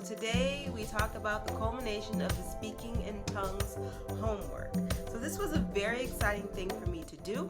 today we talk about the culmination of the Speaking in Tongues homework. So this was a very exciting thing for me to do,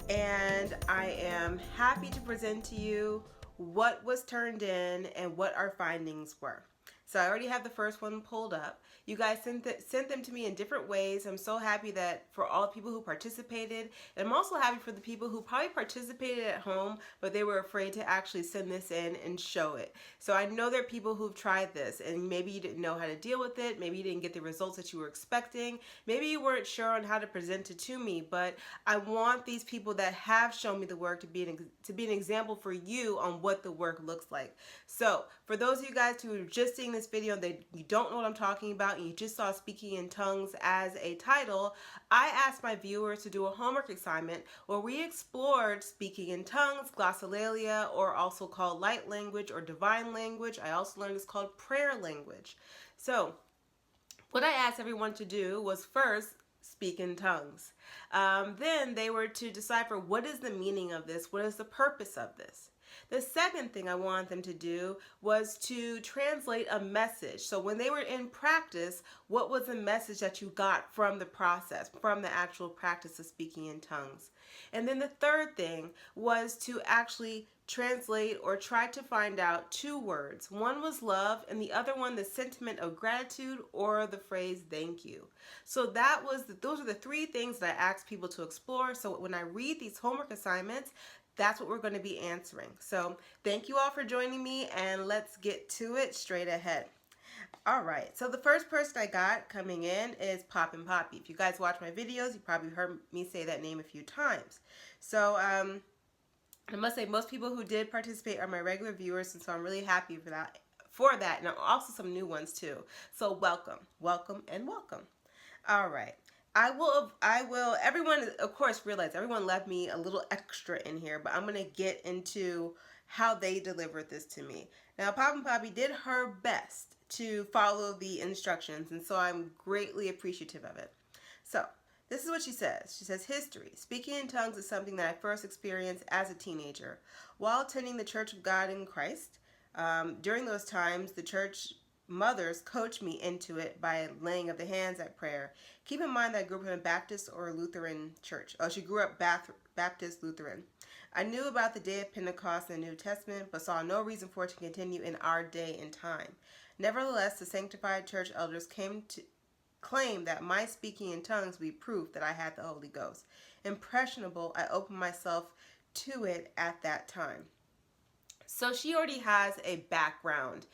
and I am happy to present to you what was turned in and what our findings were. So I already have the first one pulled up. You guys sent them to me in different ways. I'm so happy that for all the people who participated. And I'm also happy for the people who probably participated at home, but they were afraid to actually send this in and show it. So I know there are people who've tried this and maybe you didn't know how to deal with it. Maybe you didn't get the results that you were expecting. Maybe you weren't sure on how to present it to me, but I want these people that have shown me the work to be an example for you on what the work looks like. So for those of you guys who are just seeing this video that you don't know what I'm talking about and you just saw Speaking in Tongues as a title, I asked my viewers to do a homework assignment where we explored Speaking in Tongues, Glossolalia, or also called light language or divine language. I also learned it's called prayer language. So what I asked everyone to do was first speak in tongues. Then they were to decipher what is the meaning of this, what is the purpose of this. The second thing I wanted them to do was to translate a message. So when they were in practice, what was the message that you got from the process, from the actual practice of speaking in tongues? And then the third thing was to actually translate or try to find out two words. One was love and the other one the sentiment of gratitude or the phrase thank you. So those are the three things that I asked people to explore. So when I read these homework assignments, that's what we're going to be answering. So thank you all for joining me, and let's get to it straight ahead. All right, so the first person I got coming in is Papi. If you guys watch my videos, you probably heard me say that name a few times. So I must say most people who did participate are my regular viewers, and so I'm really happy for that, and also some new ones too. So welcome, and welcome. All right. I will, everyone, of course, realize everyone left me a little extra in here, but I'm going to get into how they delivered this to me. Now, Papi did her best to follow the instructions, and so I'm greatly appreciative of it. So, this is what she says. She says, history. Speaking in tongues is something that I first experienced as a teenager. While attending the Church of God in Christ, during those times, the church mothers coached me into it by laying of the hands at prayer. Keep in mind that I grew up in a Baptist or Lutheran church. Oh, she grew up Baptist Lutheran. I knew about the day of Pentecost in the New Testament, but saw no reason for it to continue in our day and time. Nevertheless, the sanctified church elders came to claim that my speaking in tongues would be proof that I had the Holy Ghost. Impressionable, I opened myself to it at that time. So she already has a background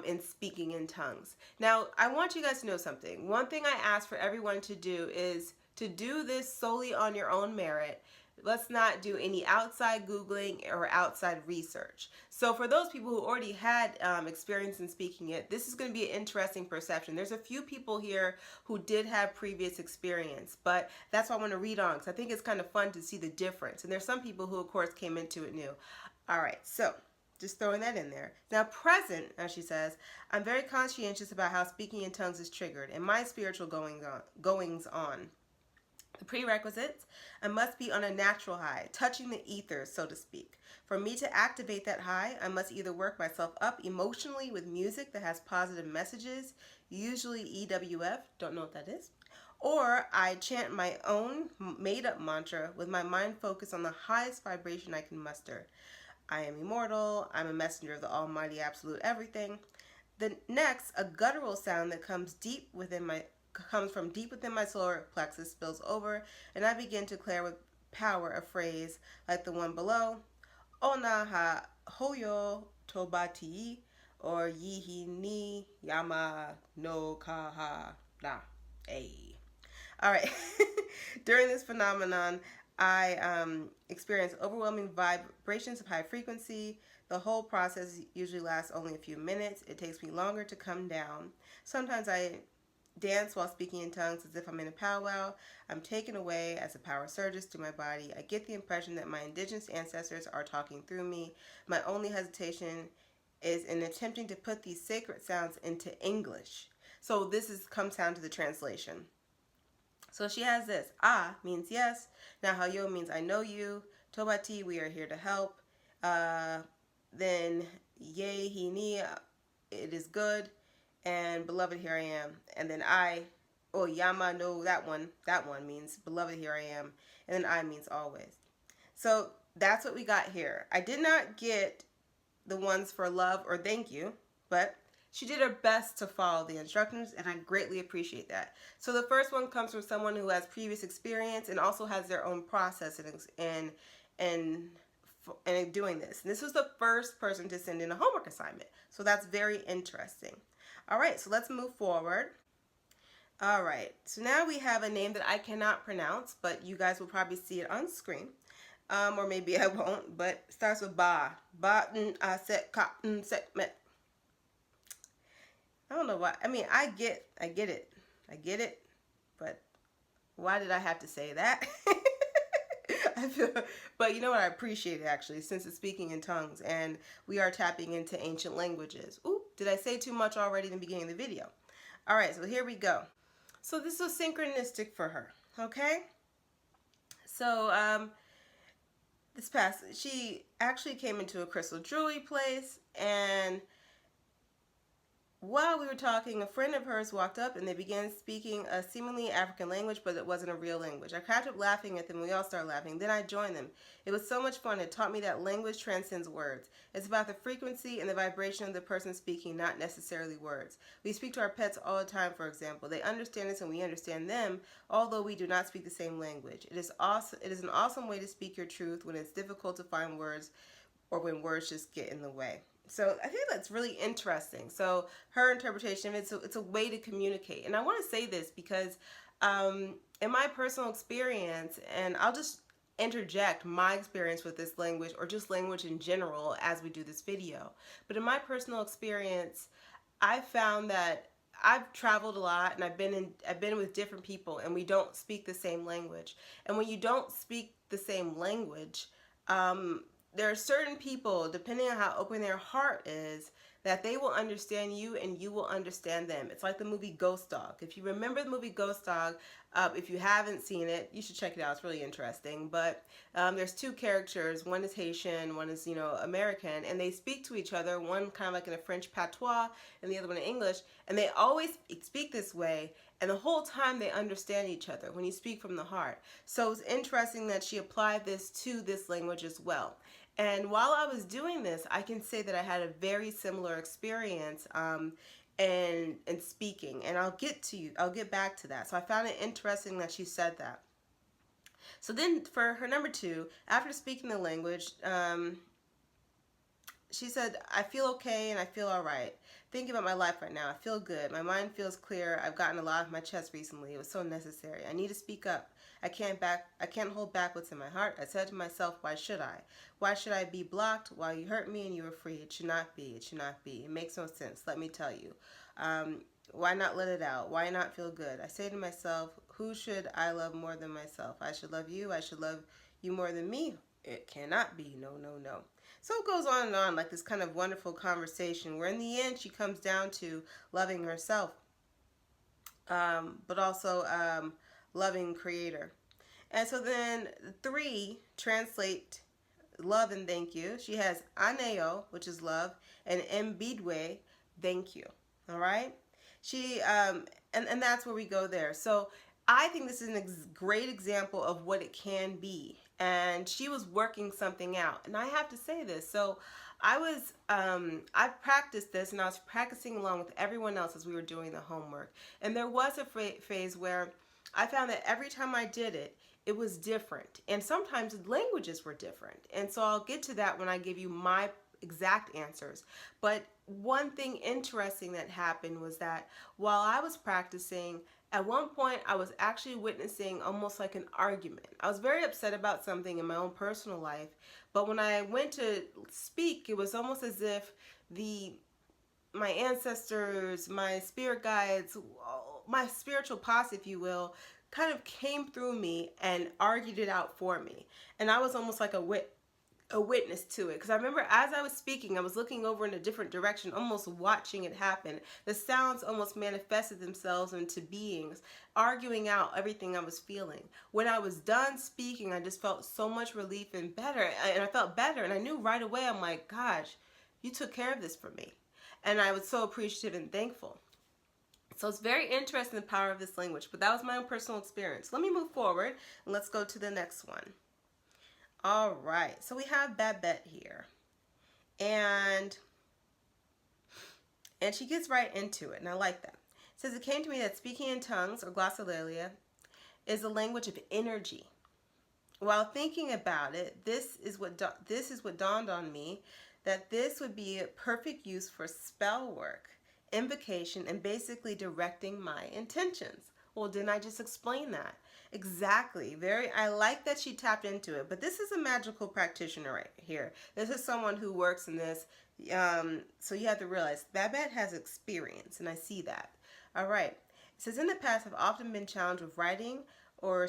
in speaking in tongues. Now, I want you guys to know something. One thing I ask for everyone to do is to do this solely on your own merit. Let's not do any outside Googling or outside research. So for those people who already had experience in speaking it, this is going to be an interesting perception. There's a few people here who did have previous experience, but that's why I want to read on because I think it's kind of fun to see the difference. And there's some people who, of course, came into it new. All right, so just throwing that in there. Now, present, as she says, I'm very conscientious about how speaking in tongues is triggered and my spiritual goings on. The prerequisites, I must be on a natural high, touching the ethers, so to speak. For me to activate that high, I must either work myself up emotionally with music that has positive messages, usually EWF, don't know what that is, or I chant my own made-up mantra with my mind focused on the highest vibration I can muster. I am immortal, I'm a messenger of the almighty absolute everything. The next, a guttural sound that comes from deep within my solar plexus spills over, and I begin to declare with power a phrase like the one below, Ona ha hoyo tobati, or yihi ni yama no kaha na a. Alright, during this phenomenon, I experience overwhelming vibrations of high frequency. The whole process usually lasts only a few minutes. It takes me longer to come down. Sometimes I dance while speaking in tongues as if I'm in a powwow. I'm taken away as the power surges through my body. I get the impression that my indigenous ancestors are talking through me. My only hesitation is in attempting to put these sacred sounds into English. So this comes down to the translation. So she has this. Ah means yes. Now Hayo means I know you. Tobati, we are here to help. Then Ye Hini, it is good. and beloved, here I am. And then I, oh, Yama, no, that one means beloved, here I am. And then I means always. So that's what we got here. I did not get the ones for love or thank you, but she did her best to follow the instructions, and I greatly appreciate that. So the first one comes from someone who has previous experience and also has their own process in doing this. And this was the first person to send in a homework assignment. So that's very interesting. All right, so let's move forward. All right, so now we have a name that I cannot pronounce, but you guys will probably see it on screen. Or maybe I won't, but it starts with ba. Ba, set, ka, set, met. I don't know why. I mean, I get it, but why did I have to say that? I feel, but you know what? I appreciate it actually, since it's speaking in tongues, and we are tapping into ancient languages. Ooh, did I say too much already in the beginning of the video? All right, so here we go. So this was synchronistic for her, okay? So this past, she actually came into a crystal jewelry place, and while we were talking, a friend of hers walked up and they began speaking a seemingly African language, but it wasn't a real language. I cracked up laughing at them. We all started laughing. Then I joined them. It was so much fun. It taught me that language transcends words. It's about the frequency and the vibration of the person speaking, not necessarily words. We speak to our pets all the time, for example. They understand us and we understand them, although we do not speak the same language. It is awesome. It is an awesome way to speak your truth when it's difficult to find words or when words just get in the way. So I think that's really interesting. So her interpretation, it's a way to communicate. And I want to say this because in my personal experience, and I'll just interject my experience with this language or just language in general as we do this video. But in my personal experience, I found that I've traveled a lot and I've been with different people and we don't speak the same language. And when you don't speak the same language, there are certain people, depending on how open their heart is, that they will understand you and you will understand them. It's like the movie Ghost Dog. If you remember the movie Ghost Dog, if you haven't seen it, you should check it out. It's really interesting. But there's two characters. One is Haitian, one is, American, and they speak to each other, one kind of like in a French patois and the other one in English, and they always speak this way, and the whole time they understand each other when you speak from the heart. So it's interesting that she applied this to this language as well. And while I was doing this, I can say that I had a very similar experience in speaking, and I'll get back to that. So I found it interesting that she said that. So then for her number 2, after speaking the language, she said, I feel okay and I feel all right. Thinking about my life right now, I feel good. My mind feels clear. I've gotten a lot off my chest recently. It was so necessary. I need to speak up. I can't hold back what's in my heart. I said to myself, why should I? Why should I be blocked while you hurt me and you were free? It should not be. It should not be. It makes no sense. Let me tell you. Why not let it out? Why not feel good? I say to myself, who should I love more than myself? I should love you. I should love you more than me. It cannot be. No, no, no. So it goes on and on, like this kind of wonderful conversation where in the end she comes down to loving herself, but also loving Creator. And so then 3 translate love and thank you. She has aneo, which is love, and mbidwe, thank you. All right? She and that's where we go there. So I think this is a great example of what it can be. And she was working something out. And I have to say this. So I practiced this and I was practicing along with everyone else as we were doing the homework. And there was a phase where I found that every time I did it, it was different. And sometimes languages were different. And so I'll get to that when I give you my exact answers. But one thing interesting that happened was that while I was practicing, at one point I was actually witnessing almost like an argument. I was very upset about something in my own personal life, but when I went to speak, it was almost as if my ancestors, my spirit guides, my spiritual posse, if you will, kind of came through me and argued it out for me. And I was almost like a witness to it, because I remember as I was speaking, I was looking over in a different direction, almost watching it happen. The sounds almost manifested themselves into beings, arguing out everything I was feeling. When I was done speaking, I just felt so much relief and better, and I felt better, and I knew right away, I'm like, gosh, you took care of this for me. And I was so appreciative and thankful. So it's very interesting, the power of this language, but that was my own personal experience. Let me move forward and let's go to the next one. All right, so we have Babette here, and she gets right into it, and I like that. It says, it came to me that speaking in tongues, or glossolalia, is a language of energy. While thinking about it, this is what dawned on me, that this would be a perfect use for spell work, invocation, and basically directing my intentions. Well, didn't I just explain that? Exactly. I like that she tapped into it, but this is a magical practitioner right here. This is someone who works in this. So you have to realize Babette has experience, and I see that. All right. It says, in the past, I've often been challenged with writing or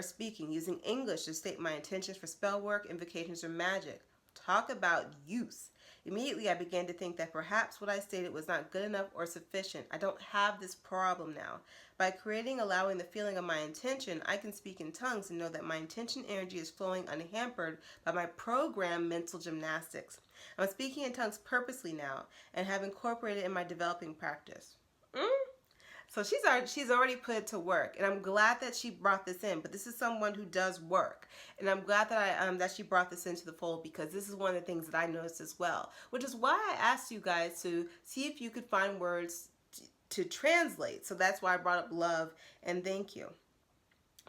speaking, using English to state my intentions for spell work, invocations, or magic. Talk about use. Immediately, I began to think that perhaps what I stated was not good enough or sufficient. I don't have this problem now. By allowing the feeling of my intention, I can speak in tongues and know that my intention energy is flowing unhampered by my programmed mental gymnastics. I'm speaking in tongues purposely now and have incorporated it in my developing practice. So she's already put it to work, and I'm glad that she brought this in. But this is someone who does work, and I'm glad that that she brought this into the fold, because this is one of the things that I noticed as well. Which is why I asked you guys to see if you could find words to translate. So that's why I brought up love and thank you.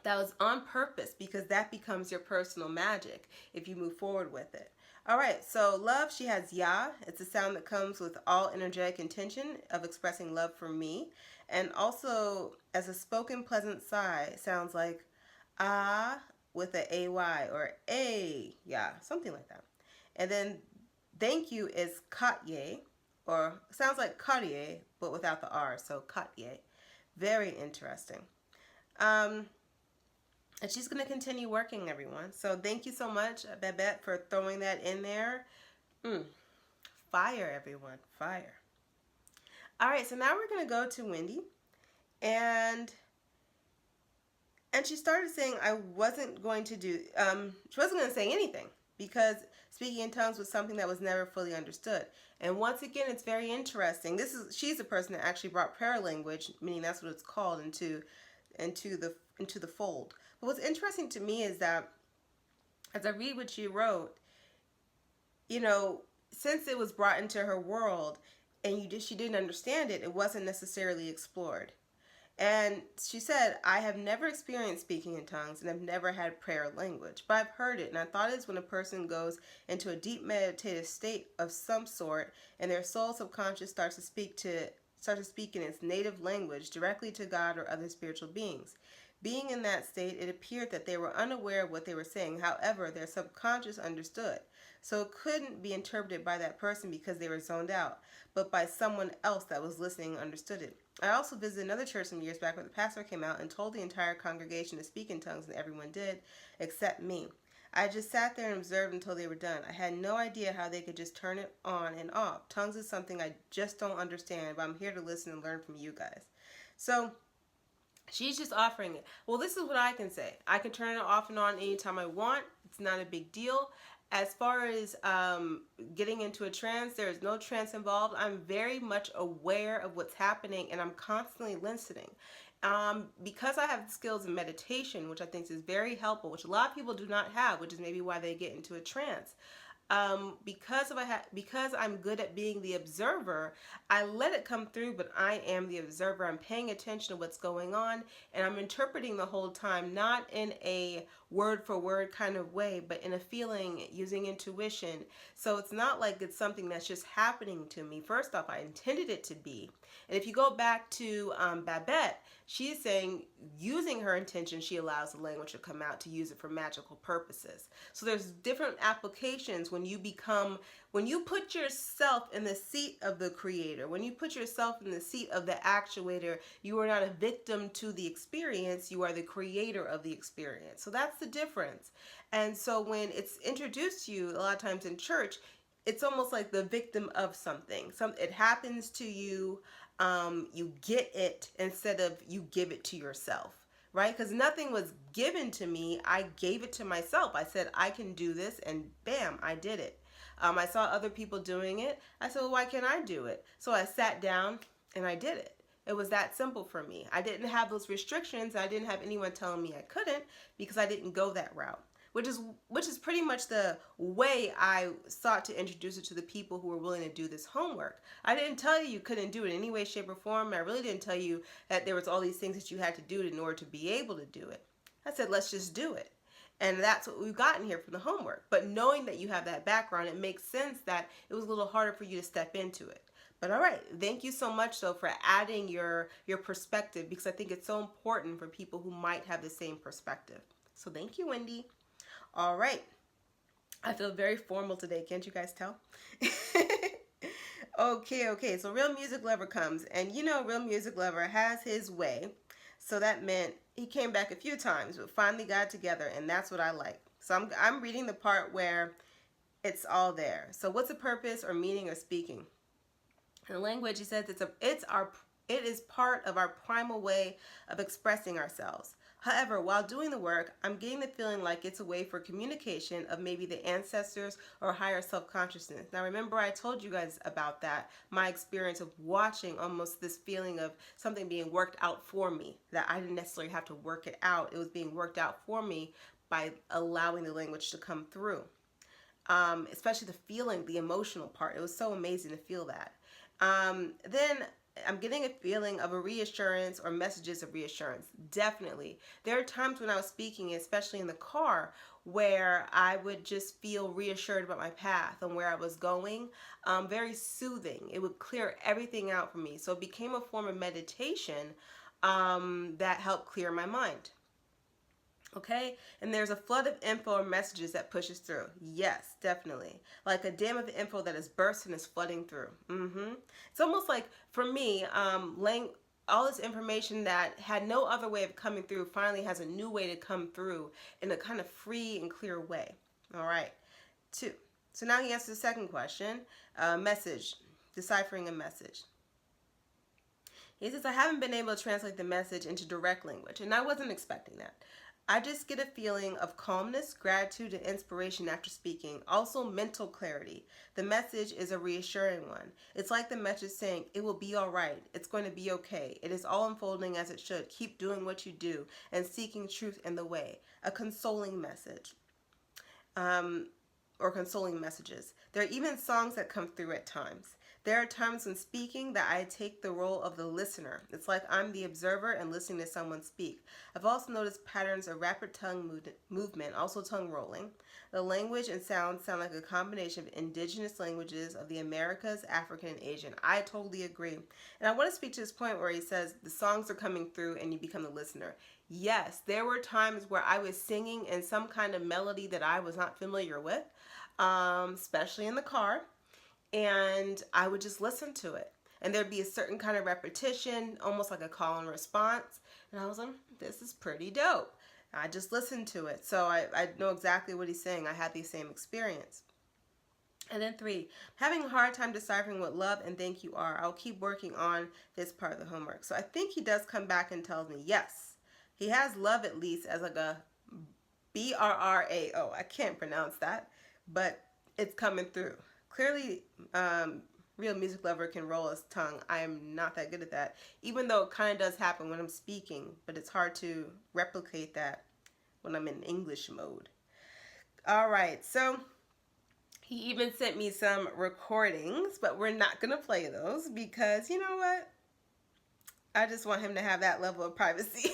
That was on purpose, because that becomes your personal magic if you move forward with it. All right, so love, she has ya. It's a sound that comes with all energetic intention of expressing love for me. And also, as a spoken pleasant sigh, sounds like ah with a ay or a, yeah, something like that. And then thank you is katye, or sounds like katye, but without the R, so katye. Very interesting. And she's going to continue working, everyone. So thank you so much, Babette, for throwing that in there. Fire, everyone. Fire. All right, so now we're going to go to Wendy. And she started saying she wasn't going to say anything, because speaking in tongues was something that was never fully understood. And once again, it's very interesting. She's the person that actually brought prayer language, meaning that's what it's called, into the fold. But what's interesting to me is that as I read what she wrote, since it was brought into her world and she didn't understand it, it wasn't necessarily explored. And she said, I have never experienced speaking in tongues and have never had prayer language, but I've heard it, and I thought it's when a person goes into a deep meditative state of some sort and their soul subconscious starts to speak in its native language directly to God or other spiritual beings. Being in that state, it appeared that they were unaware of what they were saying. However, their subconscious understood. So it couldn't be interpreted by that person because they were zoned out, but by someone else that was listening and understood it. I also visited another church some years back where the pastor came out and told the entire congregation to speak in tongues, and everyone did, except me. I just sat there and observed until they were done. I had no idea how they could just turn it on and off. Tongues is something I just don't understand, but I'm here to listen and learn from you guys. So she's just offering it. Well, this is what I can say. I can turn it off and on anytime I want. It's not a big deal. As far as getting into a trance, there is no trance involved. I'm very much aware of what's happening, and I'm constantly listening. Because I have skills in meditation, which I think is very helpful, which a lot of people do not have, which is maybe why they get into a trance. Because I'm good at being the observer, I let it come through, but I am the observer. I'm paying attention to what's going on, and I'm interpreting the whole time, not in a word for word kind of way, but in a feeling, using intuition. So it's not like it's something that's just happening to me. First off, I intended it to be. And if you go back to Babette, she's saying using her intention, she allows the language to come out to use it for magical purposes. So there's different applications when you put yourself in the seat of the creator, when you put yourself in the seat of the actuator, you are not a victim to the experience, you are the creator of the experience. So that's the difference. And so when it's introduced to you, a lot of times in church, it's almost like the victim of something. It happens to you, you get it instead of you give it to yourself, right? Because nothing was given to me. I gave it to myself. I said, I can do this, and bam, I did it. I saw other people doing it. I said, well, why can't I do it? So I sat down, and I did it. It was that simple for me. I didn't have those restrictions. I didn't have anyone telling me I couldn't because I didn't go that route. Which is pretty much the way I sought to introduce it to the people who were willing to do this homework. I didn't tell you couldn't do it in any way, shape, or form. And I really didn't tell you that there was all these things that you had to do in order to be able to do it. I said, let's just do it. And that's what we've gotten here from the homework. But knowing that you have that background, it makes sense that it was a little harder for you to step into it. But all right, thank you so much though for adding your perspective, because I think it's so important for people who might have the same perspective. So thank you, Wendy. All right. I feel very formal today. Can't you guys tell? Okay. So Real Music Lover comes. And you know Real Music Lover has his way. So that meant he came back a few times, but finally got together. And that's what I like. So I'm reading the part where it's all there. So what's the purpose or meaning of speaking? In language, he says it is part of our primal way of expressing ourselves. However, while doing the work, I'm getting the feeling like it's a way for communication of maybe the ancestors or higher self-consciousness. Now, remember I told you guys about that, my experience of watching almost this feeling of something being worked out for me, that I didn't necessarily have to work it out. It was being worked out for me by allowing the language to come through. Especially the feeling, the emotional part. It was so amazing to feel that. Then I'm getting a feeling of a reassurance or messages of reassurance. Definitely. There are times when I was speaking, especially in the car, where I would just feel reassured about my path and where I was going. Very soothing. It would clear everything out for me. So it became a form of meditation that helped clear my mind. Okay, and there's a flood of info or messages that pushes through. Yes, definitely. Like a dam of info that is bursting and is flooding through. It's almost like, for me, all this information that had no other way of coming through finally has a new way to come through in a kind of free and clear way. All right, 2. So now he answers the second question, message, deciphering a message. He says, I haven't been able to translate the message into direct language, and I wasn't expecting that. I just get a feeling of calmness, gratitude, and inspiration after speaking. Also, mental clarity. The message is a reassuring one. It's like the message saying, it will be all right. It's going to be okay. It is all unfolding as it should. Keep doing what you do and seeking truth in the way. A consoling message. Or consoling messages. There are even songs that come through at times. There are times when speaking that I take the role of the listener. It's like I'm the observer and listening to someone speak. I've also noticed patterns of rapid tongue movement, also tongue rolling. The language and sound like a combination of indigenous languages of the Americas, African, and Asian. I totally agree. And I want to speak to this point where he says the songs are coming through and you become the listener. Yes, there were times where I was singing in some kind of melody that I was not familiar with, especially in the car. And I would just listen to it. And there'd be a certain kind of repetition, almost like a call and response. And I was like, this is pretty dope. I just listened to it. So I know exactly what he's saying. I had the same experience. And then 3, having a hard time deciphering what love and thank you are. I'll keep working on this part of the homework. So I think he does come back and tells me, yes, he has love at least as like a BRRAO. I can't pronounce that, but it's coming through. Clearly, Real Music Lover can roll his tongue. I am not that good at that, even though it kind of does happen when I'm speaking, but it's hard to replicate that when I'm in English mode. All right, so he even sent me some recordings, but we're not going to play those because, you know what? I just want him to have that level of privacy.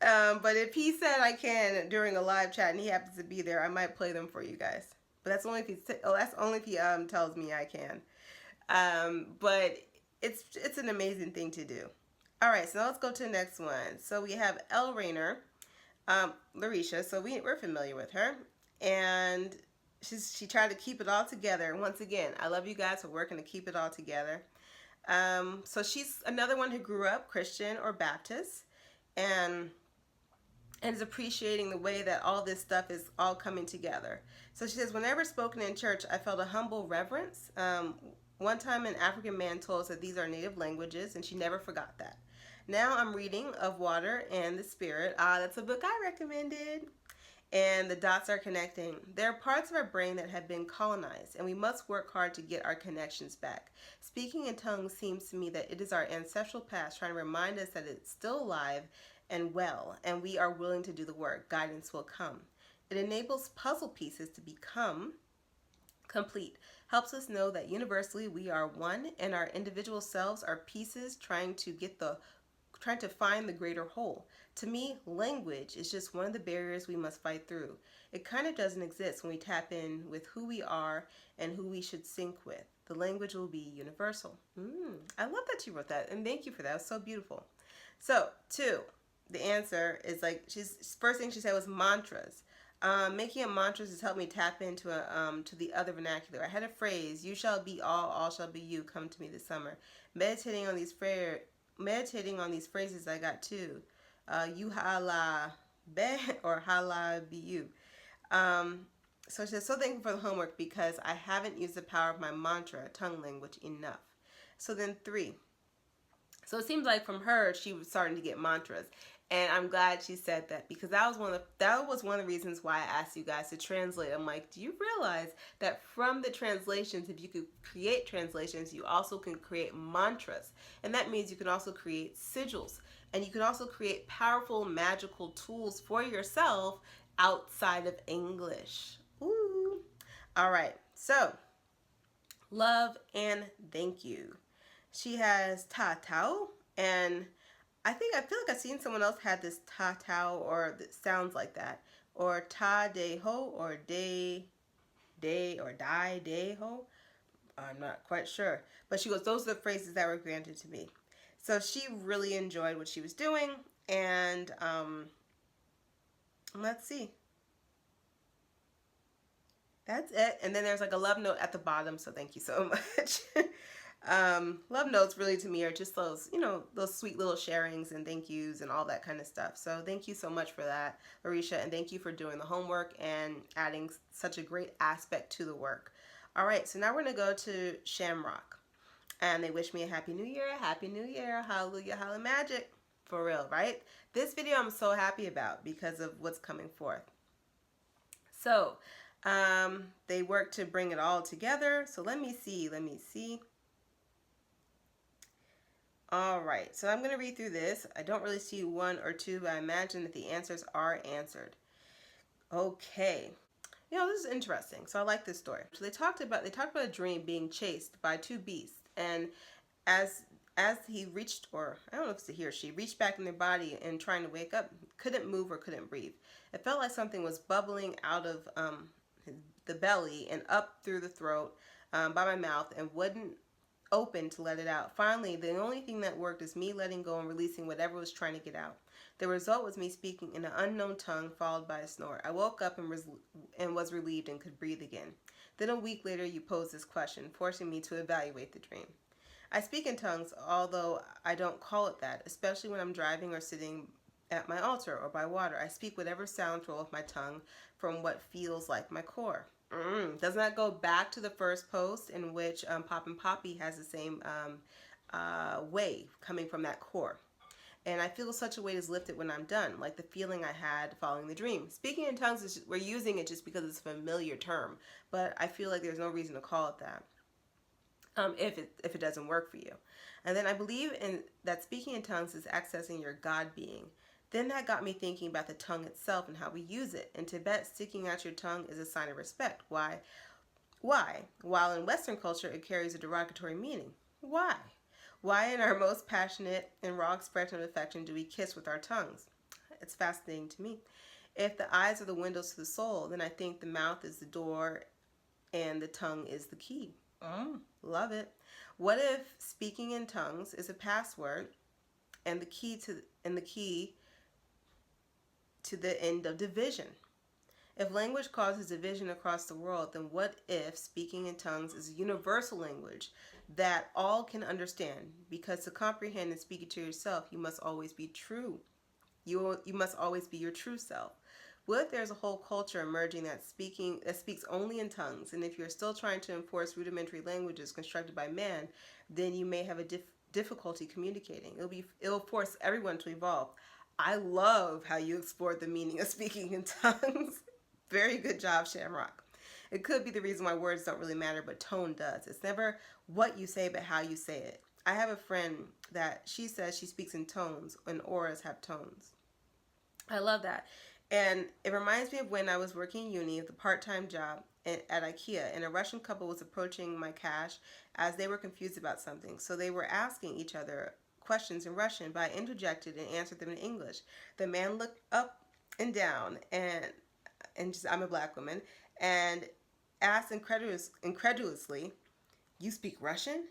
But if he said I can during a live chat and he happens to be there, I might play them for you guys. But that's only if he tells me I can. But it's an amazing thing to do. All right, so now let's go to the next one. So we have Raynor, Larisha. So we're familiar with her, and she tried to keep it all together. Once again, I love you guys for working to keep it all together. So she's another one who grew up Christian or Baptist, and is appreciating the way that all this stuff is all coming together. So she says, whenever spoken in church, I felt a humble reverence. One time an African man told us that these are native languages, and she never forgot that. Now I'm reading Of Water and the Spirit. That's a book I recommended. and the dots are connecting. There are parts of our brain that have been colonized, and we must work hard to get our connections back. Speaking in tongues seems to me that it is our ancestral past trying to remind us that it's still alive and well, and we are willing to do the work. Guidance will come. It enables puzzle pieces to become complete, helps us know that universally we are one and our individual selves are pieces trying to find the greater whole. To me, language is just one of the barriers we must fight through. It kind of doesn't exist when we tap in with who we are and who we should sync with. The language will be universal. I love that you wrote that, and thank you for that. It was so beautiful. So, 2, the answer is like, first thing she said was mantras. Making up mantras has helped me tap into to the other vernacular. I had a phrase, "You shall be all shall be you," come to me this summer. Meditating on these phrases, I got 2. You hala be or hala be you. So she says, so thankful for the homework because I haven't used the power of my mantra, tongue language, enough. So then 3. So it seems like from her, she was starting to get mantras. And I'm glad she said that because that was one of the reasons why I asked you guys to translate. I'm like, do you realize that from the translations, if you could create translations, you also can create mantras. And that means you can also create sigils. And you can also create powerful, magical tools for yourself outside of English. Ooh. All right. So, love and thank you. She has tatao, and I feel like I've seen someone else had this tatao, or that sounds like that, or ta de ho, or de or die de ho. I'm not quite sure, but she goes, those are the phrases that were granted to me. So she really enjoyed what she was doing, and let's see. That's it. And then there's like a love note at the bottom, so thank you so much. Love notes really to me are just those, those sweet little sharings and thank yous and all that kind of stuff. So thank you so much for that, Larisha, and thank you for doing the homework and adding such a great aspect to the work. All right, so now we're going to go to Shamrock. And they wish me a Happy New Year, hallelujah, hallelujah magic. For real, right? This video I'm so happy about because of what's coming forth. So, they work to bring it all together. So let me see. All right, so I'm going to read through this. I don't really see 1 or 2, but I imagine that the answers are answered. Okay. This is interesting. So I like this story. So they talked about a dream being chased by 2 beasts, and as he reached, or I don't know if it's a he or she, reached back in their body and trying to wake up, couldn't move or couldn't breathe. It felt like something was bubbling out of the belly and up through the throat by my mouth and wouldn't open to let it out. Finally, the only thing that worked is me letting go and releasing whatever was trying to get out. The result was me speaking in an unknown tongue followed by a snore. I woke up and was relieved and could breathe again. Then a week later, you posed this question, forcing me to evaluate the dream. I speak in tongues, although I don't call it that, especially when I'm driving or sitting at my altar or by water. I speak whatever sounds roll off my tongue from what feels like my core. Doesn't that go back to the first post in which Pop and Papi has the same way coming from that core? And I feel such a weight is lifted when I'm done, like the feeling I had following the dream. Speaking in tongues, we're using it just because it's a familiar term, but I feel like there's no reason to call it that if it doesn't work for you. And then I believe that speaking in tongues is accessing your God being. Then that got me thinking about the tongue itself and how we use it. In Tibet, sticking out your tongue is a sign of respect. Why? While in Western culture, it carries a derogatory meaning. Why? Why in our most passionate and raw expression of affection do we kiss with our tongues? It's fascinating to me. If the eyes are the windows to the soul, then I think the mouth is the door and the tongue is the key. Love it. What if speaking in tongues is a password and the key to the end of division? If language causes division across the world, then what if speaking in tongues is a universal language that all can understand? Because to comprehend and speak it to yourself, you must always be true. You must always be your true self. What if there's a whole culture emerging that speaks only in tongues, and if you're still trying to enforce rudimentary languages constructed by man, then you may have a difficulty communicating. It'll force everyone to evolve. I love how you explored the meaning of speaking in tongues. Very good job, Shamrock. It could be the reason why words don't really matter, but tone does. It's never what you say, but how you say it. I have a friend that she says she speaks in tones, and auras have tones. I love that. And it reminds me of when I was working uni, the part-time job at IKEA, and a Russian couple was approaching my cash as they were confused about something. So they were asking each other questions in Russian, but I interjected and answered them in English. The man looked up and down, and just, I'm a black woman, and asked incredulously, "You speak Russian?"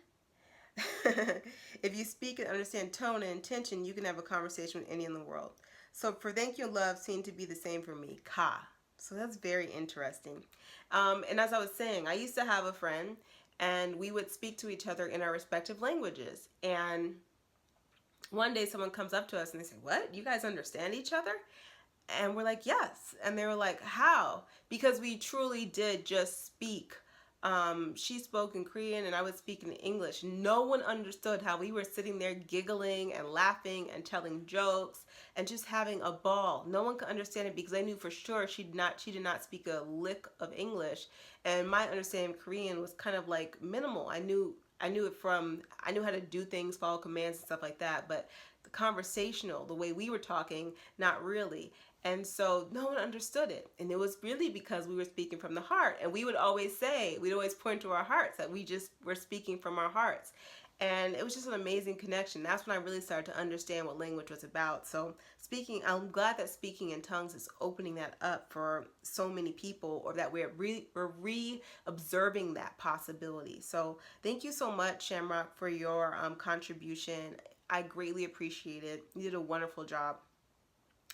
If you speak and understand tone and intention, you can have a conversation with anyone in the world. So for thank you and love seemed to be the same for me. Ka. So that's very interesting. And as I was saying, I used to have a friend and we would speak to each other in our respective languages. And one day someone comes up to us and they say, "What? You guys understand each other?" And we're like, "Yes." And they were like, "How?" Because we truly did just speak. She spoke in Korean and I was speaking in English. No one understood how we were sitting there giggling and laughing and telling jokes and just having a ball. No one could understand it because I knew for sure she did not speak a lick of English, and my understanding of Korean was kind of like minimal. I knew how to do things, follow commands and stuff like that, but the conversational, the way we were talking, not really. And so no one understood it. And it was really because we were speaking from the heart. And we'd always point to our hearts, that we just were speaking from our hearts. And it was just an amazing connection. That's when I really started to understand what language was about. So I'm glad that speaking in tongues is opening that up for so many people, or that we're re-observing that possibility. So thank you so much, Shamrock, for your contribution. I greatly appreciate it. You did a wonderful job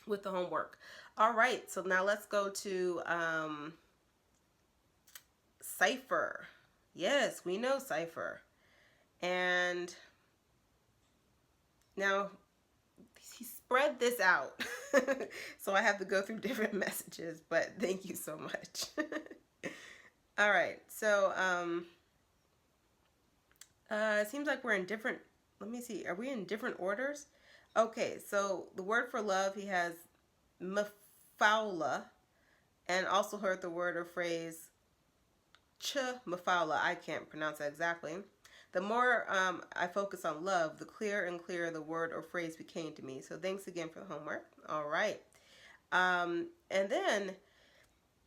with the homework. All right, so now let's go to Cypher. Yes, we know Cypher. And now he spread this out. So I have to go through different messages, but thank you so much. All right, so it seems like we're in different, let me see, are we in different orders? Okay, so the word for love, he has mafaula, and also heard the word or phrase mafaula. I can't pronounce that exactly. The more I focus on love, the clearer and clearer the word or phrase became to me. So thanks again for the homework. All right. And then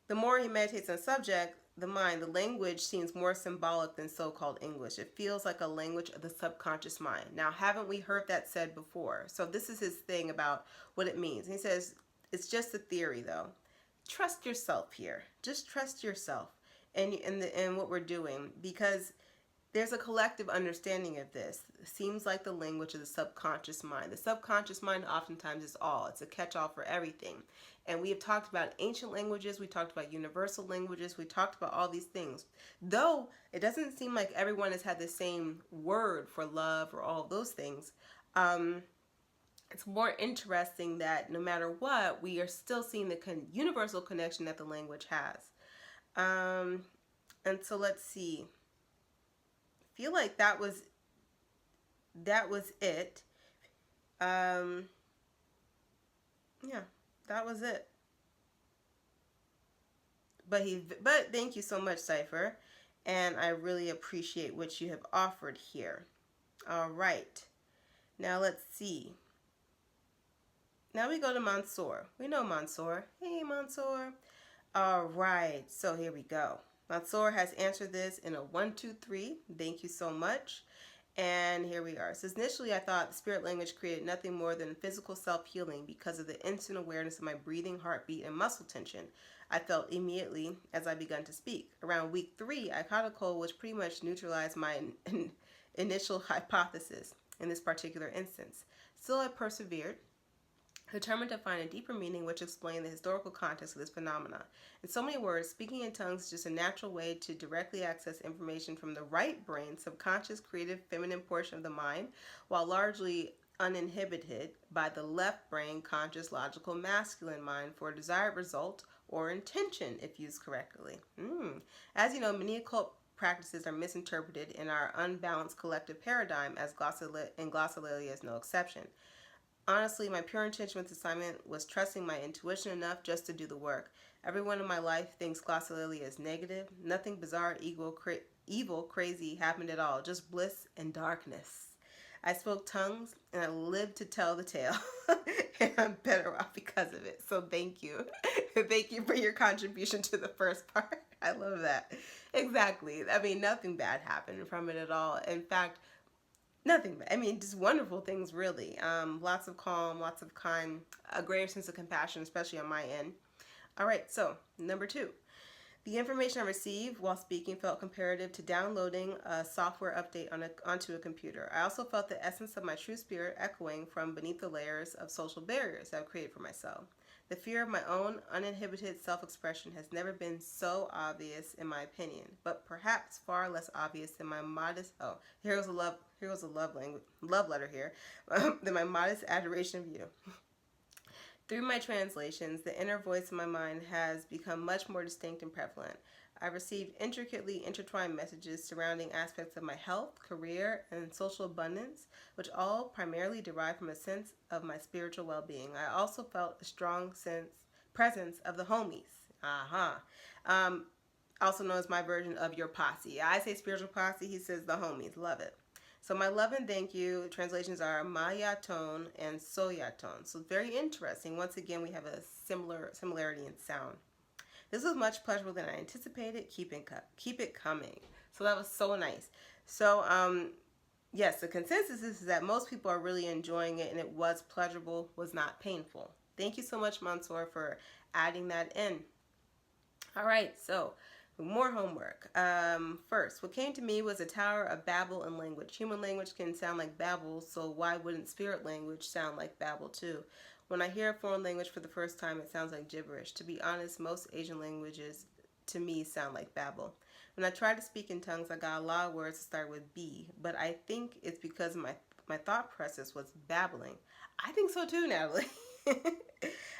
the more he meditates on subject, the mind, the language seems more symbolic than so-called English. It feels like a language of the subconscious mind. Now, haven't we heard that said before? So this is his thing about what it means. He says, it's just a theory, though. Trust yourself here. Just trust yourself and what we're doing, because there's a collective understanding of this. It seems like the language of the subconscious mind. The subconscious mind oftentimes is all. It's a catch-all for everything. And we have talked about ancient languages. We talked about universal languages. We talked about all these things. Though it doesn't seem like everyone has had the same word for love or all of those things. It's more interesting that no matter what, we are still seeing the universal connection that the language has. And so let's see. Feel like that was it. Yeah, that was it. But thank you so much, Cypher, and I really appreciate what you have offered here. All right, now let's see. Now we go to Mansoor. We know Mansoor. Hey, Mansoor. All right, so here we go. Mansoor has answered this in a 1, 2, 3. Thank you so much. And here we are. It says, initially I thought the spirit language created nothing more than physical self-healing because of the instant awareness of my breathing, heartbeat, and muscle tension I felt immediately as I began to speak. Around week 3, I caught a cold which pretty much neutralized my initial hypothesis in this particular instance. Still, I persevered, determined to find a deeper meaning which explained the historical context of this phenomena. In so many words, speaking in tongues is just a natural way to directly access information from the right brain, subconscious, creative, feminine portion of the mind, while largely uninhibited by the left brain, conscious, logical, masculine mind for a desired result or intention if used correctly. As you know, many occult practices are misinterpreted in our unbalanced collective paradigm, as Glossolalia is no exception. Honestly, my pure intention with this assignment was trusting my intuition enough just to do the work. Everyone in my life thinks Glossolalia is negative. Nothing bizarre, evil, crazy happened at all. Just bliss and darkness. I spoke tongues and I lived to tell the tale. And I'm better off because of it. So thank you. Thank you for your contribution to the first part. I love that. Exactly. I mean, nothing bad happened from it at all. In fact, nothing bad. I mean, just wonderful things, really. Lots of calm, lots of kind, a greater sense of compassion, especially on my end. All right, so number 2. The information I received while speaking felt comparative to downloading a software update onto a computer. I also felt the essence of my true spirit echoing from beneath the layers of social barriers I've created for myself. The fear of my own uninhibited self-expression has never been so obvious, in my opinion, but perhaps far less obvious than my modest. Oh, here was a love letter here, than my modest adoration of you. Through my translations, the inner voice in my mind has become much more distinct and prevalent. I've received intricately intertwined messages surrounding aspects of my health, career, and social abundance, which all primarily derive from a sense of my spiritual well-being. I also felt a strong presence of the homies. Also known as my version of your posse. I say spiritual posse, he says the homies. Love it. So my love and thank you translations are Maya tone and Soya tone. So very interesting. Once again, we have a similarity in sound. This was much pleasurable than I anticipated. Keep it coming. So that was so nice. So yes, the consensus is that most people are really enjoying it, and it was pleasurable, was not painful. Thank you so much, Mansoor, for adding that in. All right, so more homework. First, what came to me was a tower of babble and language. Human language can sound like babble, so why wouldn't spirit language sound like babble too? When I hear a foreign language for the first time, it sounds like gibberish. To be honest, most Asian languages to me sound like babble. When I tried to speak in tongues, I got a lot of words that start with B, but I think it's because my thought process was babbling. I think so too, Natalie.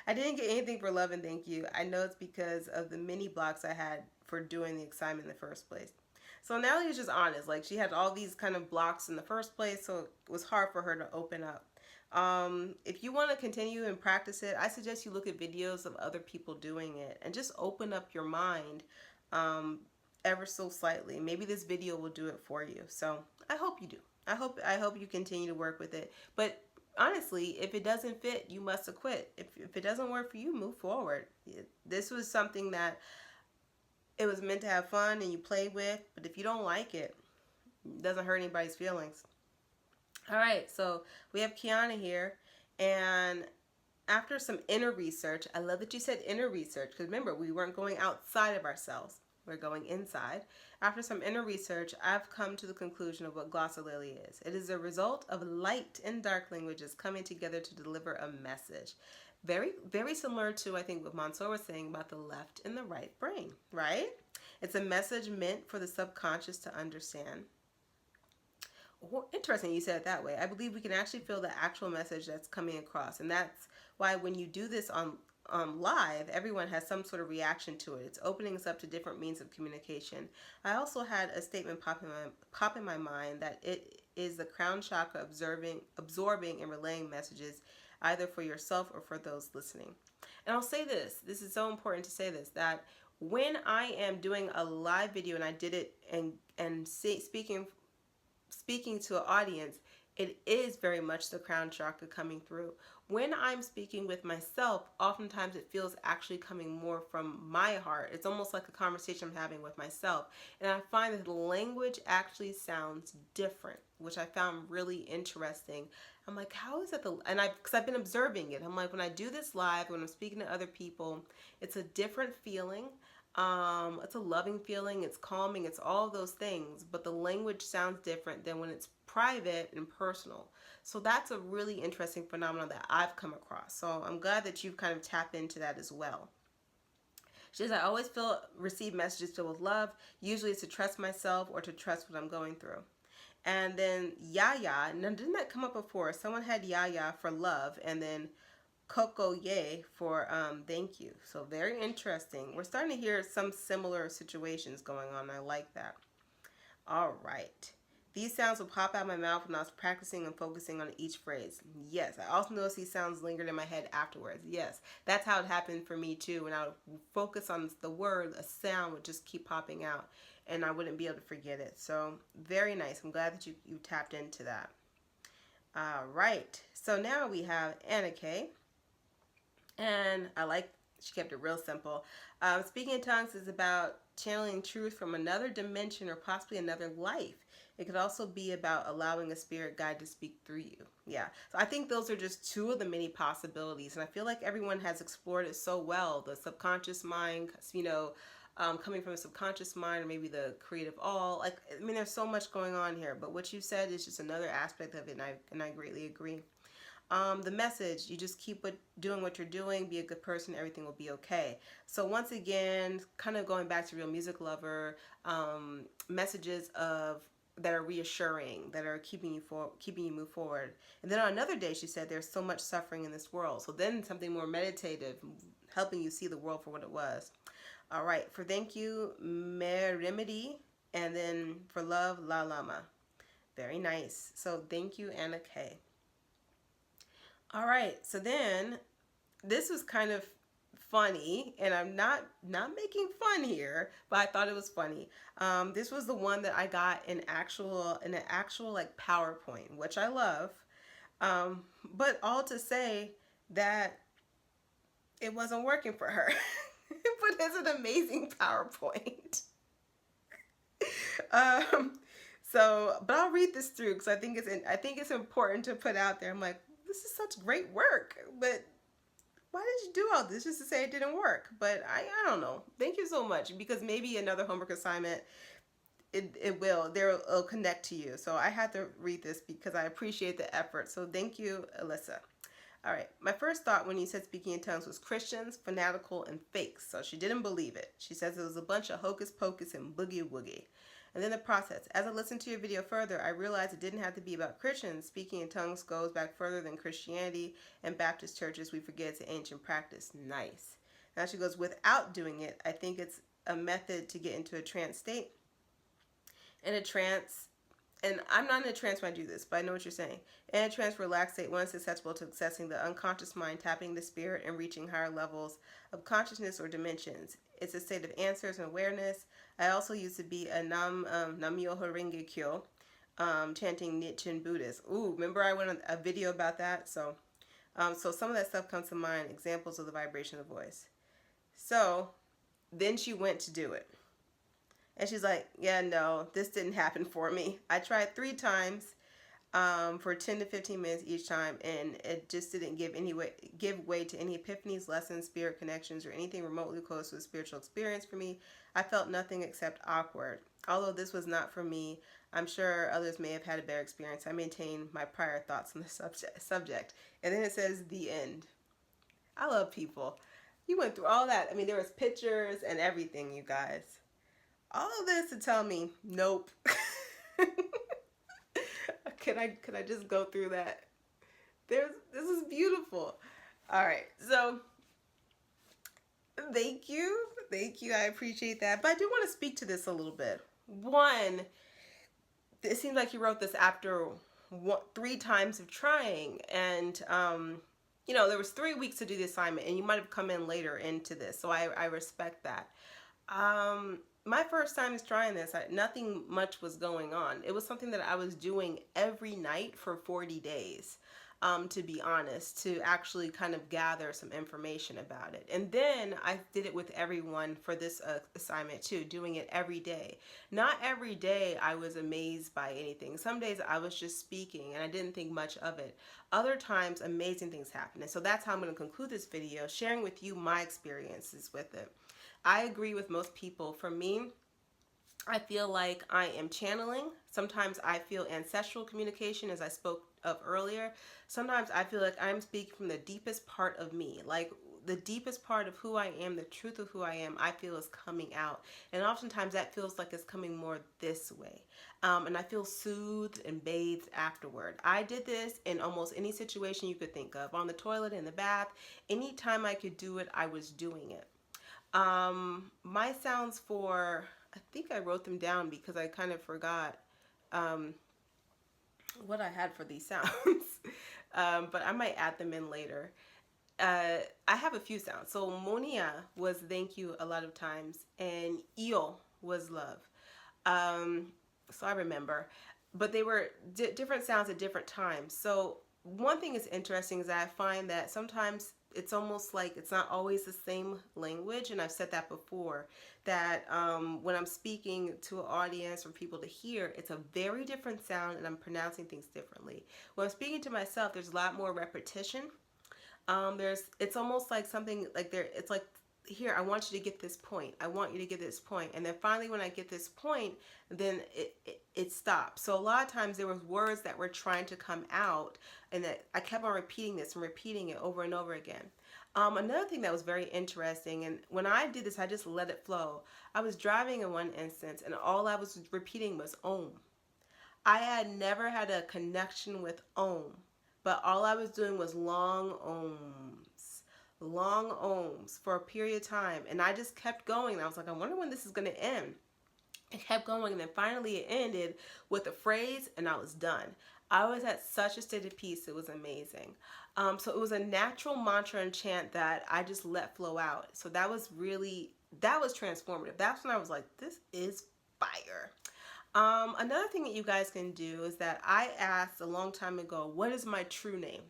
I didn't get anything for love and thank you. I know it's because of the mini blocks I had for doing the assignment in the first place. So Natalie is just honest. Like, she had all these kind of blocks in the first place, so it was hard for her to open up. If you want to continue and practice it, I suggest you look at videos of other people doing it and just open up your mind ever so slightly. Maybe this video will do it for you. So I hope you do. I hope you continue to work with it. But honestly, if it doesn't fit, you must have quit. If it doesn't work for you, move forward. This was something that it was meant to have fun and you play with, but if you don't like it, it doesn't hurt anybody's feelings. All right, so we have Keanu here, and after some inner research, I love that you said inner research, because remember, we weren't going outside of ourselves. We're going inside. After some inner research, I've come to the conclusion of what glossolalia is. It is a result of light and dark languages coming together to deliver a message. Very, very similar to, I think, what Mansoor was saying about the left and the right brain, right? It's a message meant for the subconscious to understand. Well, interesting you said it that way. I believe we can actually feel the actual message that's coming across. And that's why when you do this on live, everyone has some sort of reaction to it. It's opening us up to different means of communication. I also had a statement pop in my mind that it is the crown chakra absorbing and relaying messages either for yourself or for those listening. And I'll say this is so important to say this, that when I am doing a live video and I did it and speaking to an audience, it is very much the crown chakra coming through. When I'm speaking with myself, oftentimes it feels actually coming more from my heart. It's almost like a conversation I'm having with myself. And I find that the language actually sounds different, which I found really interesting. I'm like, how is that because I've been observing it. I'm like, when I do this live, when I'm speaking to other people, it's a different feeling. It's a loving feeling, it's calming, it's all those things, but the language sounds different than when it's private and personal. So that's a really interesting phenomenon that I've come across. So I'm glad that you've kind of tapped into that as well. She says, I always receive messages filled with love. Usually it's to trust myself or to trust what I'm going through. And then Yaya, now didn't that come up before? Someone had Yaya for love, and then Coco Ye for thank you. So very interesting. We're starting to hear some similar situations going on. I like that. All right. These sounds will pop out of my mouth when I was practicing and focusing on each phrase. Yes. I also noticed these sounds lingered in my head afterwards. Yes. That's how it happened for me too. When I would focus on the word, a sound would just keep popping out and I wouldn't be able to forget it. So very nice. I'm glad that you tapped into that. All right. So now we have Anna K. And I like, she kept it real simple. Speaking in tongues is about channeling truth from another dimension or possibly another life. It could also be about allowing a spirit guide to speak through you. Yeah. So I think those are just two of the many possibilities. And I feel like everyone has explored it so well. The subconscious mind, coming from a subconscious mind, or maybe the creative all. Like, I mean, there's so much going on here. But what you said is just another aspect of it, and I greatly agree. The message, you just keep doing what you're doing, be a good person, everything will be okay. So once again, kind of going back to Real Music Lover, messages that are reassuring, that are keeping you move forward. And then on another day, she said, there's so much suffering in this world. So then something more meditative, helping you see the world for what it was. All right, for thank you, Remedy, and then for love, La Lama. Very nice. So thank you, Anna K. All right, so then this was kind of funny, and I'm not making fun here, but I thought it was funny. This was the one that I got in an actual like PowerPoint, which I love, but all to say that it wasn't working for her. But it's an amazing PowerPoint. But I'll read this through because I think it's important to put out there. I'm like, this is such great work, but why did you do all this just to say it didn't work? But I don't know. Thank you so much, because maybe another homework assignment, it'll connect to you. So I had to read this because I appreciate the effort. So thank you, Elisa. All right. My first thought when you said speaking in tongues was Christians, fanatical, and fakes. So she didn't believe it. She says it was a bunch of hocus pocus and boogie woogie. And then the process. As I listened to your video further, I realized it didn't have to be about Christians. Speaking in tongues goes back further than Christianity and Baptist churches. We forget it's an ancient practice. Nice. Now she goes, without doing it, I think it's a method to get into a trance state. In a trance, and I'm not in a trance when I do this, but I know what you're saying. In a trance, relaxed state, one is accessible to accessing the unconscious mind, tapping the spirit, and reaching higher levels of consciousness or dimensions. It's a state of answers and awareness. I also used to be a Nam-myoho Renge Kyo, chanting Nichiren Buddhist. Ooh, remember I went on a video about that? So some of that stuff comes to mind, examples of the vibration of the voice. So then she went to do it. And she's like, yeah, no, this didn't happen for me. I tried 3 times for 10 to 15 minutes each time, and it just didn't give way to any epiphanies, lessons, spirit connections, or anything remotely close to a spiritual experience for me. I felt nothing except awkward. Although this was not for me, I'm sure others may have had a better experience. I maintain my prior thoughts on the subject. And then it says, the end. I love people. You went through all that. I mean, there was pictures and everything, you guys. All of this to tell me, nope. Can I just go through that? This is beautiful. All right, so thank you. I appreciate that. But I do want to speak to this a little bit. One, it seems like you wrote this after 3 times of trying, and there was 3 weeks to do the assignment, and you might have come in later into this, so I respect that. My first time is trying this, nothing much was going on. It was something that I was doing every night for 40 days, to be honest, to actually kind of gather some information about it. And then I did it with everyone for this assignment too, doing it every day. Not every day I was amazed by anything. Some days I was just speaking and I didn't think much of it. Other times amazing things happened. And so that's how I'm going to conclude this video, sharing with you my experiences with it. I agree with most people. For me, I feel like I am channeling. Sometimes I feel ancestral communication, as I spoke of earlier. Sometimes I feel like I'm speaking from the deepest part of me, like the deepest part of who I am, the truth of who I am, I feel is coming out. And oftentimes that feels like it's coming more this way. And I feel soothed and bathed afterward. I did this in almost any situation you could think of, on the toilet, in the bath. Anytime I could do it, I was doing it. My sounds for, I think I wrote them down because I kind of forgot. what I had for these sounds, but I might add them in later. I have a few sounds. So monia was thank you a lot of times, and iyo was love. Um, so I remember, but they were different sounds at different times. So one thing is interesting is that I find that sometimes it's almost like it's not always the same language, and I've said that before. That when I'm speaking to an audience for people to hear, it's a very different sound, and I'm pronouncing things differently. When I'm speaking to myself, there's a lot more repetition. It's almost like something like there. It's like here, I want you to get this point. I want you to get this point, and then finally, when I get this point, then it stops. So a lot of times there was words that were trying to come out, and that I kept on repeating this and repeating it over and over again. Another thing that was very interesting, and when I did this, I just let it flow. I was driving in one instance, and all I was repeating was "om." I had never had a connection with "om." But all I was doing was long ohms for a period of time. And I just kept going. And I was like, I wonder when this is going to end. It kept going. And then finally it ended with a phrase and I was done. I was at such a state of peace. It was amazing. So it was a natural mantra and chant that I just let flow out. So that was transformative. That's when I was like, this is fire. Another thing that you guys can do is that I asked a long time ago, what is my true name?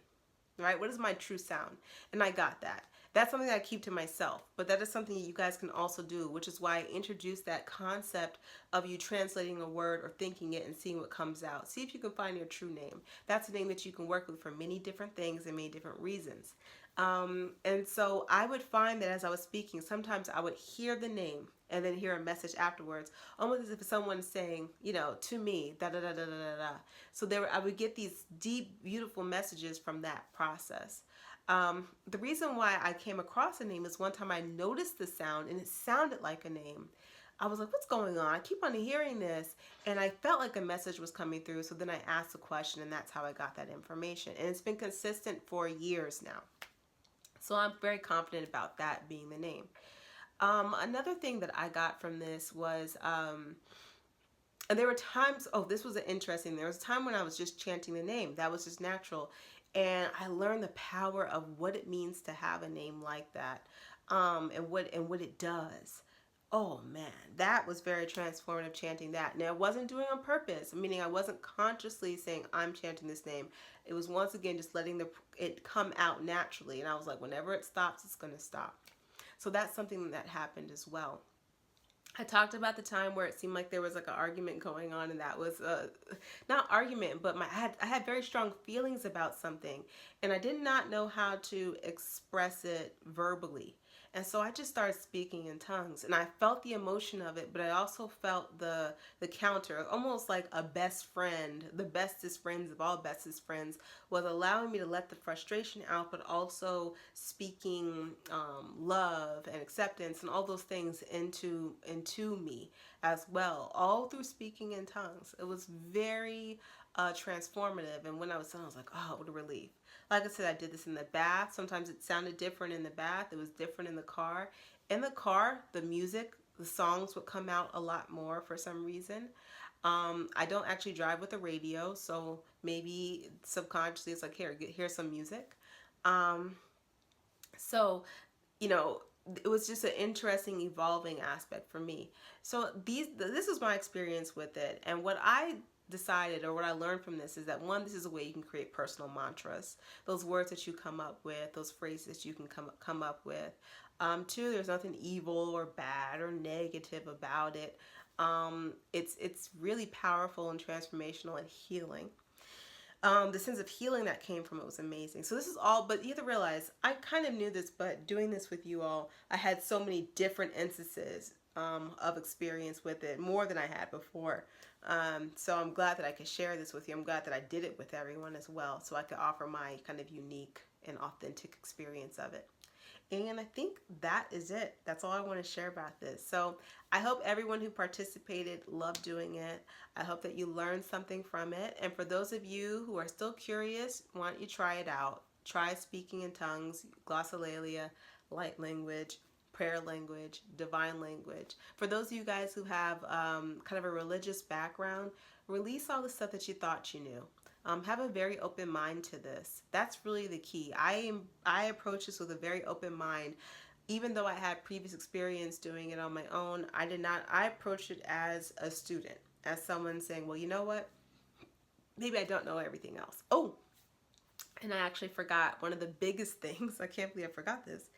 Right? What is my true sound? And I got that. That's something that I keep to myself, but that is something that you guys can also do, which is why I introduced that concept of you translating a word or thinking it and seeing what comes out. See if you can find your true name. That's a name that you can work with for many different things and many different reasons. And so I would find that as I was speaking, sometimes I would hear the name and then hear a message afterwards, almost as if someone's saying, to me, da da da da da da da. So I would get these deep, beautiful messages from that process. The reason why I came across a name is one time I noticed the sound and it sounded like a name. I was like, what's going on? I keep on hearing this. And I felt like a message was coming through. So then I asked a question and that's how I got that information. And it's been consistent for years now. So I'm very confident about that being the name. Another thing that I got from this was, and there were times, this was interesting. There was a time when I was just chanting the name. That was just natural. And I learned the power of what it means to have a name like that, and what it does. Oh man, that was very transformative, chanting that. Now, I wasn't doing it on purpose, meaning I wasn't consciously saying I'm chanting this name. It was once again just letting it come out naturally. And I was like, whenever it stops, it's going to stop. So that's something that happened as well. I talked about the time where it seemed like there was like an argument going on, and that was not argument, but I had very strong feelings about something, and I did not know how to express it verbally. And so I just started speaking in tongues, and I felt the emotion of it, but I also felt the counter, almost like a best friend, the bestest friends of all bestest friends, was allowing me to let the frustration out, but also speaking love and acceptance and all those things into me as well, all through speaking in tongues. It was very transformative, and when I was done, I was like, oh, what a relief. Like I said, I did this in the bath. Sometimes it sounded different in the bath. It was different in the car. In the car, the music, the songs would come out a lot more for some reason. I don't actually drive with a radio, so maybe subconsciously it's like, here's some music. So, it was just an interesting, evolving aspect for me. So this is my experience with it, and what I decided, or what I learned from this, is that one, this is a way you can create personal mantras, those words that you come up with, those phrases you can come up with. Two, there's nothing evil or bad or negative about it. It's really powerful and transformational and healing. The sense of healing that came from it was amazing. So this is all, but you have to realize, I kind of knew this, but doing this with you all, I had so many different instances of experience with it, more than I had before. So I'm glad that I could share this with you. I'm glad that I did it with everyone as well, so I could offer my kind of unique and authentic experience of it. And I think that is it. That's all I want to share about this. So I hope everyone who participated loved doing it. I hope that you learned something from it. And for those of you who are still curious, why don't you try it out? Try speaking in tongues, glossolalia, light language, prayer language, divine language. For those of you guys who have kind of a religious background, Release all the stuff that you thought you knew. Have a very open mind to this. That's really the key. I approach this with a very open mind. Even though I had previous experience doing it on my own, I approached it as a student, as someone saying, well, you know what? Maybe I don't know everything else. Oh, and I actually forgot one of the biggest things. I can't believe I forgot this.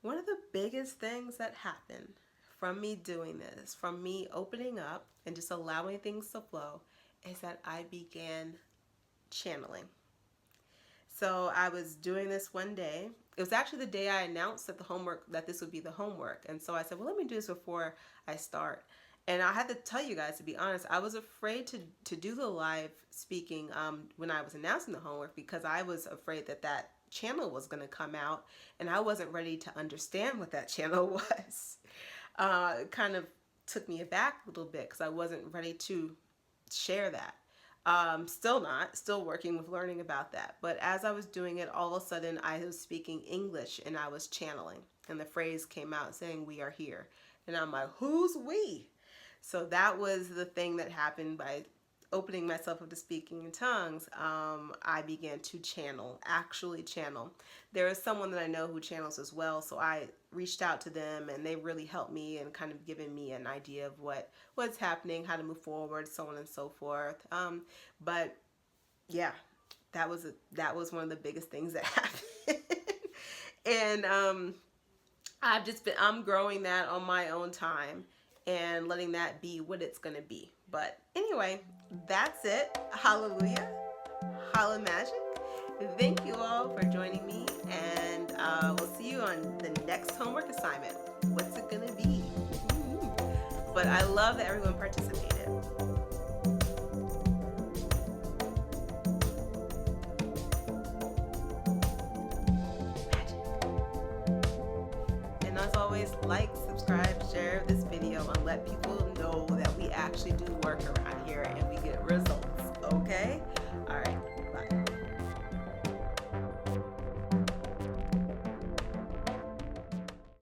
One of the biggest things that happened from me doing this, from me opening up and just allowing things to flow, is that I began channeling. So I was doing this one day. It was actually the day I announced that this would be the homework. And so I said, well, let me do this before I start. And I had to tell you guys, to be honest, I was afraid to do the live speaking when I was announcing the homework, because I was afraid that channel was going to come out and I wasn't ready to understand what that channel was. It kind of took me aback a little bit because I wasn't ready to share that. Still working with learning about that. But as I was doing it, all of a sudden I was speaking English and I was channeling. And the phrase came out saying, we are here. And I'm like, who's we? So that was the thing that happened by opening myself up to speaking in tongues. I began to actually channel. There is someone that I know who channels as well. So I reached out to them and they really helped me and kind of given me an idea of what's happening, how to move forward, so on and so forth. But yeah, that was one of the biggest things that happened. And I'm growing that on my own time and letting that be what it's going to be. But anyway, that's it. Hallelujah. Holla magic. Thank you all for joining me, and we'll see you on the next homework assignment. What's it going to be? But I love that everyone participated. And as always, like, subscribe, share this video, and let people know that we actually do work around here and we get results.